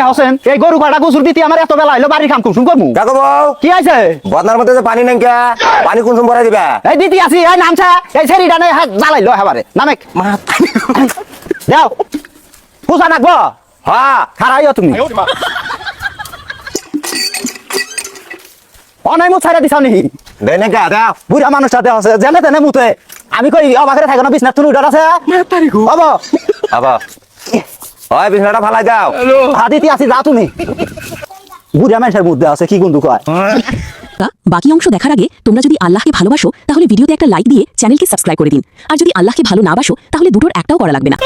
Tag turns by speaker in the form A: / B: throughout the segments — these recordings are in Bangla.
A: হোসেন এই গরু কাটা গুসুর দিতে আমার এত বেলা হইলো বাড়ির কাম কুসুম করমু
B: কাকু বউ
A: কি আছে
B: বদনার মধ্যে যে পানি নাই কে পানি কুনসুম ভরাই দিবা
A: এই দিদি আছি এই নামছা এই ছেড়িটা নে জ্বালাইলো এবারে নামেক যাও পূজা নাকবো হ্যাঁ খারাইও তুমি অনাই মুখ ছাড়া দিছাও নি
B: দেই না কে দাও
A: বুড়া মানুষটা দেওয়া আছে জেনে তেনে মুতে আমি কই অবাকরে থাকো না বিছনা তুমি উঠার আছে হবো
B: আবা ওই বিছনাটা ফালাই দাও
A: হাদিতি আছি যা তুমি বুড়া মানুষের মধ্যে আছে কি গন্ধু কয়
C: বাকি অংশ দেখার আগে তোমরা যদি আল্লাহকে ভালোবাসো তাহলে ভিডিওতে একটা লাইক দিয়ে চ্যানেলকে সাবস্ক্রাইব করে দিন আর যদি আল্লাহকে ভালো না বাসো তাহলে দুটোর একটাও করা লাগবে না।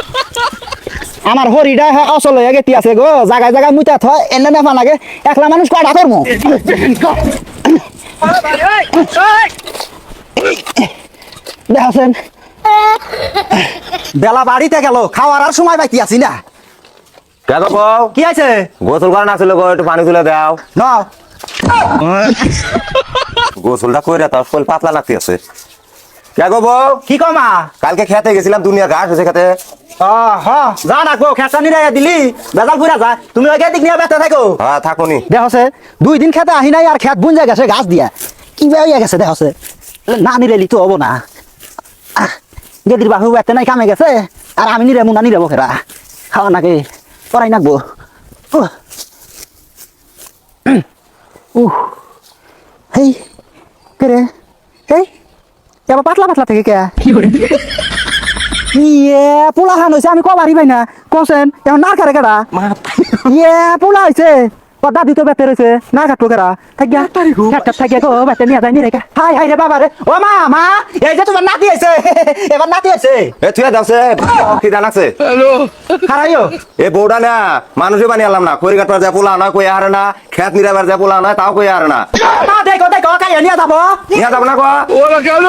A: আমার হরিডা আসল হয়ে গেতি আছে গো জায়গায় জায়গায় মুইতা থয় এনে নেফা লাগে একলা মানুষ কয়টা করমু দেখছেন বেলা বাড়িতে গেল খাওয়ার আর সময় বাকি আছি না
B: কাকু বউ
A: কি আছে
B: গোসল করা নাছিল গো একটু পানি তুলে দাও
A: ন
B: গোসলটা কইরা তার শরীর পাতলা লাগতে আছে কাকু বউ
A: কি কমা
B: কালকে খেতে গেছিলাম দুনিয়া ঘাস হয়েছে খেতে
A: যা রাখবো খেতা নিয়ে দিলি বেজাল ফুরা যা তুমি ওই দিক নিয়ে বেঁচে থাকো
B: হ্যাঁ থাকুনি
A: দেখছে 2 দিন খেতে আহি নাই আর খেত বুন যায় গেছে গাছ দিয়া কি হইয়া গেছে দেখছে না নিলে লিতো হবো না গেদির বাহু এতে নাই কামে গেছে আর আমি নিরে মুনা নিরে বখেরা খাওয়া নাকি করাই নাকবো হেই কে রে হেই এবার পাতলা পাতলা থেকে কে ইয়ে পোলা খান হয়েছে আমি কবারই পাই না কছেন এখন না খারে কেডা ইয়ে পোলা হয়েছে দাদি তো বেতে রয়েছে না কাটবো কেরা থাকিয়া থাকিয়া গো বেতে নিয়ে যায় নিরে হাই হাই রে বাবা রে ও মা মা এই যে তোমার নাতি আছে এবার নাতি আছে
B: এ তুই দাওছে কি জানাছে
D: হ্যালো
A: খারাইও
B: এ বউটা না মানুষই বানিয়ে আলাম না খড়ি কাটবার যা পোলা নয় কই হারে না খেত নিরাবার যা পোলা নয় তাও কই হারে না
A: মা দেখো দেখো কাইয়া নিয়ে যাবো
B: নিয়ে যাবো না গো
D: ওরা কেন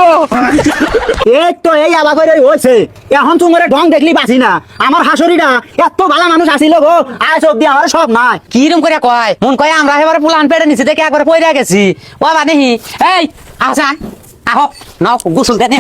A: এই তো এই আবা করে হয়েছে এখন তোমার ঢং দেখলি বাঁচি না আমার হাসুরিটা এত ভালো মানুষ আসিল গো আজ অব্দি আমার সব নাই
E: কিরম করে কয় মন কয় আমরা এবারে পুলান পেড়ে নিছি দেখে একবার পয়রা গেছি ও বা নেহি এই আসা আহ নাও গোসল দেনে